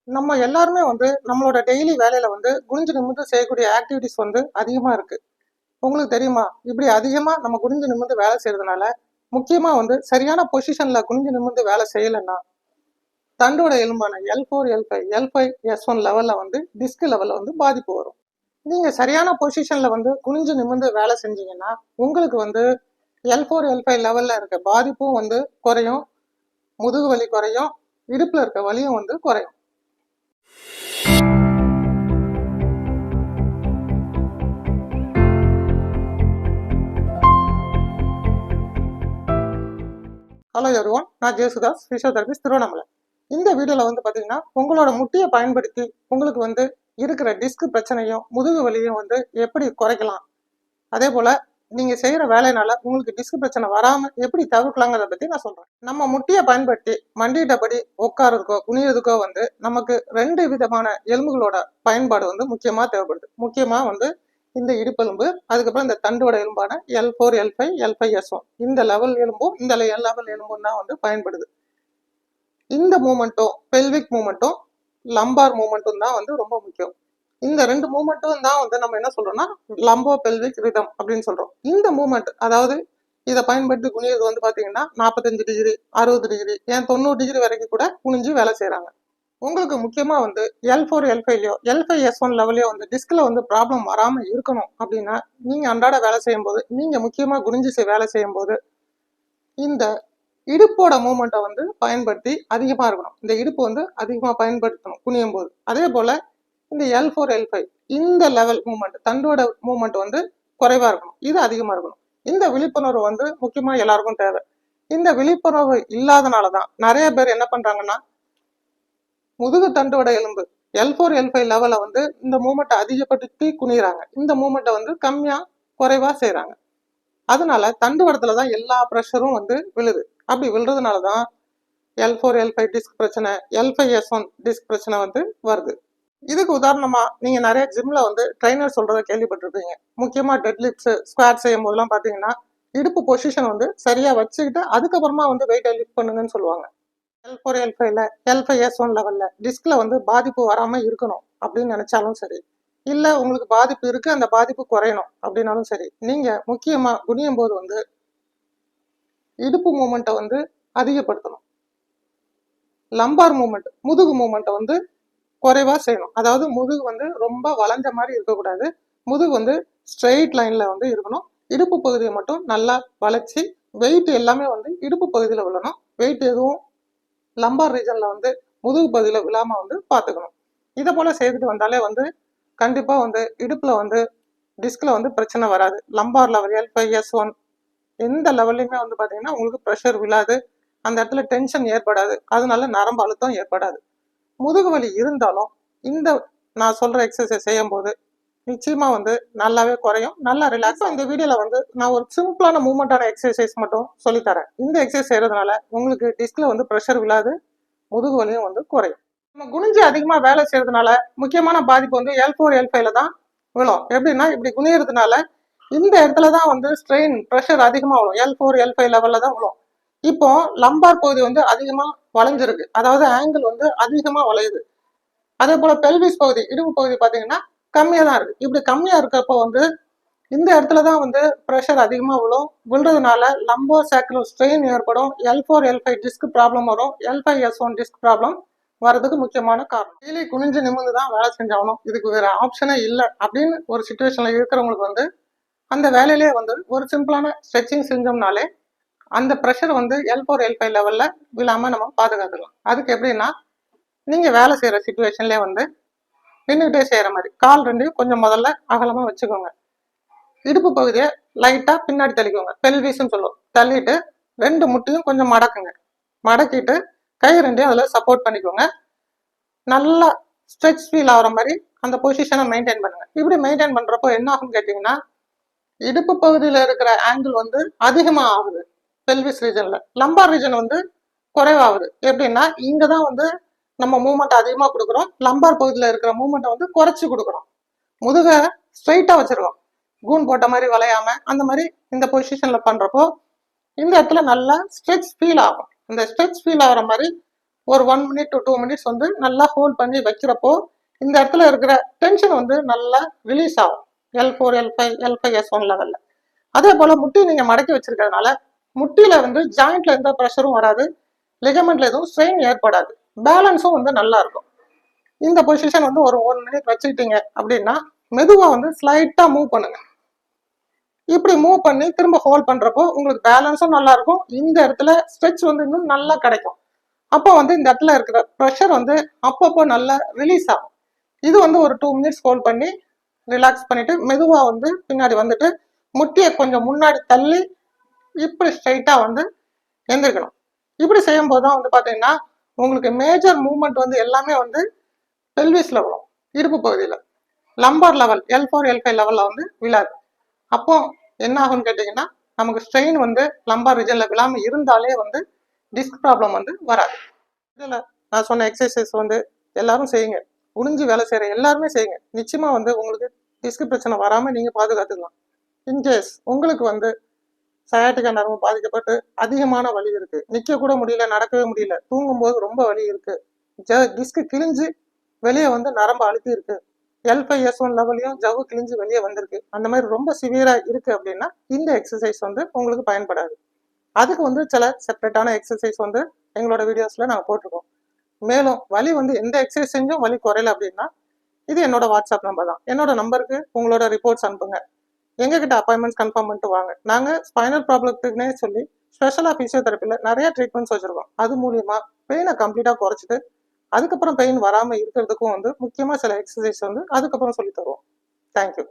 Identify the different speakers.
Speaker 1: நம்ம எல்லாருமே வந்து நம்மளோட டெய்லி வேலையில வந்து குனிஞ்சு நிமிர்ந்து செய்யக்கூடிய ஆக்டிவிட்டிஸ் வந்து அதிகமா இருக்கு. உங்களுக்கு தெரியுமா? இப்படி அதிகமா நம்ம குனிஞ்சு நிமிர்ந்து வேலை செய்யறதுனால, முக்கியமா வந்து சரியான பொசிஷன்ல குனிஞ்சு நிமிர்ந்து வேலை செய்யலைன்னா, தண்டோட எலும்பான L4, L5, L5, S1 லெவல்ல வந்து டிஸ்க் லெவல்ல வந்து பாதிப்பு வரும். நீங்க சரியான பொசிஷன்ல வந்து குனிஞ்சு நிமிர்ந்து வேலை செஞ்சீங்கன்னா, உங்களுக்கு வந்து L4, L5 லெவல்ல இருக்க பாதிப்பும் வந்து குறையும், முதுகு வலி குறையும், இடுப்புல இருக்க வலியும் வந்து குறையும். ஹலோ எவ்ரிவன், நான் ஜேசுதாஸ், பிசியோதெரபிஸ்ட், திருவண்ணாமலை. இந்த வீடியோல வந்து பாத்தீங்கன்னா உங்களோட முட்டியை பயன்படுத்தி உங்களுக்கு வந்து இருக்கிற டிஸ்க் பிரச்சனையும் முதுகு வலியும் வந்து எப்படி குறைக்கலாம், அதே போல நீங்க செய்யற வேலையினால உங்களுக்கு டிஸ்க் பிரச்சனை வராம எப்படி தவிர்க்கலாங்கிறத பத்தி நான் சொல்றேன். நம்ம முட்டியை பயன்படுத்தி மண்டியிட்டபடி உட்காரதுக்கோ குனியறதுக்கோ வந்து நமக்கு 2 விதமான எலும்புகளோட பயன்பாடு வந்து முக்கியமா தேவைப்படுது. முக்கியமா வந்து இந்த இடுப்பெலும்பு, அதுக்கப்புறம் இந்த தண்டோட எலும்பான L4, L5, L5, S1 இந்த லெவல் எலும்பும் இந்த லெவல் எலும்பும் தான் வந்து பயன்படுது. இந்த மூமெண்ட்டும் பெல்விக் மூமெண்ட்டும் லம்பார் மூமெண்ட்டும் தான் வந்து ரொம்ப முக்கியம். இந்த 2 மூமெண்ட்டும் தான் வந்து நம்ம என்ன சொல்றோம்னா லம்போ பெல்விக் ரிதம் அப்படின்னு சொல்றோம். இந்த மூமெண்ட், அதாவது இதை பயன்படுத்தி குனியது வந்து பாத்தீங்கன்னா 45 டிகிரி, 60 டிகிரி, ஏன் 90 டிகிரி வரைக்கும் கூட குனிஞ்சு வேலை செய்யறாங்க. உங்களுக்கு முக்கியமா வந்து L4, L5லயோ L5, S1 லெவலையோ வந்து டிஸ்க்ல வந்து ப்ராப்ளம் வராம இருக்கணும் அப்படின்னா, நீங்க அன்றாட வேலை செய்யும் போது, நீங்க முக்கியமா குனிஞ்சு வேலை செய்யும் போது இந்த இடுப்போட மூமெண்ட்டை வந்து பயன்படுத்தி அதிகமா இருக்கணும். இந்த இடுப்பு வந்து அதிகமா பயன்படுத்தணும் குனியும் போது. அதே போல இந்த L4, L5 இந்த லெவல் மூமெண்ட், தண்டோட மூமெண்ட் வந்து குறைவா இருக்கணும், இது அதிகமா இருக்கணும். இந்த விழிப்புணர்வு வந்து முக்கியமா எல்லாருக்கும் தேவை. இந்த விழிப்புணர்வு இல்லாதனாலதான் நிறைய பேர் என்ன பண்றாங்கன்னா, முதுகு தண்டோட எலும்பு L4, L5 லெவல வந்து இந்த மூமெண்ட்டை அதிகப்படுத்தி குனிறாங்க. இந்த மூமெண்ட்டை வந்து கம்மியா குறைவா செய்யறாங்க. அதனால தண்டுவடத்துல தான் எல்லா ப்ரெஷரும் வந்து விழுது. அப்படி விழுறதுனாலதான் L4, L5 டிஸ்க் பிரச்சனை, L5, S1 டிஸ்க் பிரச்சனை வந்து வருது. இதுக்கு உதாரணமா நீங்க நிறைய ஜிம்ல வந்து ட்ரைனர் சொல்றதை கேள்விப்பட்டிருப்பீங்க. முக்கியமா டெட் லிப்ட்ஸ், ஸ்குவாட் செய்யும் போதெல்லாம் பாத்தீங்கன்னா இடுப்பு பொசிஷன் வந்து சரியா வச்சுக்கிட்டு அதுக்கப்புறமா வந்து வெயிட்டை லிஃப்ட் பண்ணுங்கன்னு சொல்லுவாங்க. L4, L5ல L5, S1 லெவல்ல டிஸ்க்ல வந்து பாதிப்பு வராம இருக்கணும் அப்படின்னு நினைச்சாலும் சரி, இல்ல உங்களுக்கு பாதிப்பு இருக்கு, அந்த பாதிப்பு குறையணும் அப்படின்னாலும் சரி, நீங்க முக்கியமா குனியும் போது வந்து இடுப்பு மூமெண்ட்டை வந்து அதிகப்படுத்தணும். லம்பார் மூமெண்ட், முதுகு மூமெண்ட்டை வந்து குறைவா செய்யணும். அதாவது முதுகு வந்து ரொம்ப வளைஞ்ச மாதிரி இருக்கக்கூடாது, முதுகு வந்து ஸ்ட்ரெயிட் லைன்ல வந்து இருக்கணும். இடுப்பு பகுதியை மட்டும் நல்லா வளைச்சி வெயிட் எல்லாமே வந்து இடுப்பு பகுதியில் விழணும். வெயிட் எதுவும் லம்பார் ரீஜன்ல வந்து முதுகு பகுதியில் விழாம வந்து பார்த்துக்கணும். இதை போல செய்துட்டு வந்தாலே வந்து கண்டிப்பா வந்து இடுப்புல வந்து டிஸ்க்ல வந்து பிரச்சனை வராது. லம்பார் லெவல் L5, S1 எந்த லெவல்லையுமே வந்து பாத்தீங்கன்னா உங்களுக்கு ப்ரெஷர் விழாது, அந்த இடத்துல டென்ஷன் ஏற்படாது, அதனால நரம்பு அழுத்தம் ஏற்படாது. முதுகு வலி இருந்தாலும் இந்த நான் சொல்ற எக்ஸசைஸ் செய்யும் போது நிச்சயமா வந்து நல்லாவே குறையும், நல்லா ரிலாக்ஸ். இந்த வீடியோல வந்து நான் ஒரு சிம்பிளான மூவ்மெண்டான எக்ஸசைஸ் மட்டும் சொல்லித்தரேன். இந்த எக்ஸசைஸ் செய்யறதுனால உங்களுக்கு டிஸ்க்ல வந்து ப்ரெஷர் விழாது, முதுகு வலியும் வந்து குறையும். நம்ம குனிஞ்சு அதிகமா வேலை செய்யறதுனால முக்கியமான பாதிப்பு வந்து L4, L5ல தான் விழும். எப்படின்னா இப்படி குனியறதுனால இந்த இடத்துலதான் வந்து ஸ்ட்ரெயின் ப்ரெஷர் அதிகமா விழும். L4, L5 லெவல்ல தான் விழும். இப்போ லம்பார் பகுதி வந்து அதிகமா வளைஞ்சிருக்கு, அதாவது ஆங்கிள் வந்து அதிகமா வளையுது. அதே போல பெல்விஸ் பகுதி, இடுப்பு பகுதி பாத்தீங்கன்னா கம்மியா தான் இருக்கு. இப்படி கம்மியா இருக்கப்போ வந்து இந்த இடத்துலதான் வந்து ப்ரெஷர் அதிகமா விழுறதுனால லம்போ சாக்ரல் ஸ்ட்ரெயின் ஏற்படும். L4, L5 டிஸ்க் ப்ராப்ளம் வரும். L5, S1 டிஸ்க் ப்ராப்ளம் வர்றதுக்கு முக்கியமான காரணம். டெய்லி குனிஞ்சு நிமிர்ந்து தான் வேலை செஞ்சாகணும், இதுக்கு வேற ஆப்ஷனே இல்லை அப்படின்னு ஒரு சுச்சுவேஷன்ல இருக்கிறவங்களுக்கு வந்து அந்த வேலையிலே வந்து ஒரு சிம்பிளான ஸ்ட்ரெச்சிங் செஞ்சோம்னாலே அந்த ப்ரெஷர் வந்து L4, L5 லெவல்ல விழாம நம்ம பாதுகாத்துக்கலாம். அதுக்கு எப்படின்னா, நீங்க வேலை செய்யற சுச்சுவேஷன்லேயே வந்து நின்றுகிட்டே செய்யற மாதிரி கால் ரெண்டையும் கொஞ்சம் முதல்ல அகலமா வச்சுக்கோங்க. இடுப்பு பகுதியை லைட்டா பின்னாடி தள்ளிக்கோங்க, பெல்விஸ்ன்னு சொல்லுவோம். தள்ளிட்டு 2 முட்டையும் கொஞ்சம் மடக்குங்க. மடக்கிட்டு கை ரெண்டையும் அதுல சப்போர்ட் பண்ணிக்கோங்க. நல்லா ஸ்ட்ரெச் ஃபீல் ஆகிற மாதிரி அந்த பொசிஷனை மெயின்டைன் பண்ணுங்க. இப்படி மெயின்டைன் பண்றப்போ என்ன ஆகும்னு கேட்டீங்கன்னா, இடுப்பு பகுதியில இருக்கிற ஆங்கிள் வந்து அதிகமா ஆகுது பெல்விஸ் ரீஜன்ல, லம்பார் ரீஜன் வந்து குறைவாகுது. எப்படின்னா இங்கதான் வந்து நம்ம மூவ்மெண்ட் அதிகமா கொடுக்குறோம், லம்பார் பகுதியில இருக்கிற மூவ்மெண்ட்டை வந்து குறைச்சி கொடுக்குறோம். முதுக ஸ்ட்ரைட்டா வச்சிருக்கோம், கூன் போட்ட மாதிரி வளையாம அந்த மாதிரி இந்த பொசிஷன்ல பண்றப்போ இந்த இடத்துல நல்லா ஸ்ட்ரெச் ஃபீல் ஆகும். இந்த ஸ்ட்ரெச் ஃபீல் ஆகிற மாதிரி ஒரு 1 மினிட் டு 2 மினிட்ஸ் வந்து நல்லா ஹோல்ட் பண்ணி வைக்கிறப்போ இந்த இடத்துல இருக்கிற டென்ஷன் வந்து நல்லா ரிலீஸ் ஆகும். L4, L5, L5S1 லெவல்ல. அதே போல முட்டி நீங்க மடக்கி வச்சிருக்கிறதுனால முட்டியில வந்து ஜாயிண்ட்ல எந்த ப்ரெஷரும் வராது, லிகமெண்ட்ல எதுவும் ஸ்ட்ரெயின் ஏற்படாது, பேலன்ஸும் வந்து நல்லா இருக்கும். இந்த பொசிஷன் வந்து ஒரு 1 மினிட் வச்சுக்கிட்டீங்க அப்படின்னா மெதுவா வந்து ஸ்லைட்டா மூவ் பண்ணுங்க. இப்படி மூவ் பண்ணி திரும்ப ஹோல்ட் பண்றப்போ உங்களுக்கு பேலன்ஸும் நல்லா இருக்கும், இந்த இடத்துல ஸ்ட்ரெச் வந்து இன்னும் நல்லா கிடைக்கும். அப்போ வந்து இந்த இடத்துல இருக்கிற ப்ரெஷர் வந்து அப்பப்போ நல்லா ரிலீஸ் ஆகும். இது வந்து ஒரு 2 மினிட்ஸ் ஹோல்ட் பண்ணி ரிலாக்ஸ் பண்ணிட்டு மெதுவா வந்து பின்னாடி வந்துட்டு முட்டியை கொஞ்சம் முன்னாடி தள்ளி இப்படி ஸ்ட்ரைட்டா வந்து எந்திரிக்கணும். இப்படி செய்யும் போது தான் வந்து பாத்தீங்கன்னா உங்களுக்கு மேஜர் மூவ்மெண்ட் வந்து எல்லாமே வந்து பெல்விஸ்ல வரும், இடுப்பு பகுதியில. லம்பார் லெவல் L4, L5 லெவல்ல வந்து விழாது. அப்போ என்ன ஆகும்னு கேட்டீங்கன்னா நமக்கு ஸ்ட்ரெயின் வந்து லம்பார் ரீஜன்ல விழாம இருந்தாலே வந்து டிஸ்க் ப்ராப்ளம் வந்து வராது. இதுல நான் சொன்ன எக்ஸசைஸ் வந்து எல்லாரும் செய்யுங்க, குனிஞ்சு வேலை செய்யற எல்லாருமே செய்யுங்க. நிச்சயமா வந்து உங்களுக்கு டிஸ்க் பிரச்சனை வராம நீங்க பாதுகாத்துக்கலாம். இன்கேஸ் உங்களுக்கு வந்து சயாட்டிகா நரம்பு பாதிக்கப்பட்டு அதிகமான வலி இருக்கு, நிக்க கூட முடியல, நடக்கவே முடியல, தூங்கும்போது ரொம்ப வலி இருக்கு, டிஸ்க் கிழிஞ்சு வெளியே வந்து நரம்பு அழுத்தி இருக்கு, L5S1 லெவலையும் ஜவ்வு கிழிஞ்சு வெளியே வந்திருக்கு, அந்த மாதிரி ரொம்ப சிவியரா இருக்கு அப்படின்னா இந்த எக்ஸசைஸ் வந்து உங்களுக்கு பயன்படாது. அதுக்கு வந்து சில செப்பரேட்டான எக்ஸசைஸ் வந்து எங்களோட வீடியோஸ்ல நாங்கள் போட்டிருக்கோம். மேலும் வலி வந்து எந்த எக்ஸசைஸ் செஞ்சும் வலி குறையல அப்படின்னா இது என்னோட வாட்ஸ்அப் நம்பர் தான். என்னோட நம்பருக்கு உங்களோட ரிப்போர்ட்ஸ் அனுப்புங்க, எங்ககிட்ட அப்பாயின்மெண்ட்ஸ் கன்ஃபார்ம் பண்ணிட்டு வாங்க. நாங்கள் ஸ்பைனல் ப்ராப்ளத்துக்குனே சொல்லி ஸ்பெஷலாக ஃபிசியோதெரப்பியில் நிறைய ட்ரீட்மெண்ட்ஸ் வச்சுருக்கோம். அது மூலியமாக பெயினை கம்ப்ளீட்டாக குறைச்சிட்டு அதுக்கப்புறம் பெயின் வராமல் இருக்கிறதுக்கும் வந்து முக்கியமாக சில எக்ஸசைஸ் வந்து அதுக்கப்புறம் சொல்லி தருவோம். தேங்க்யூ.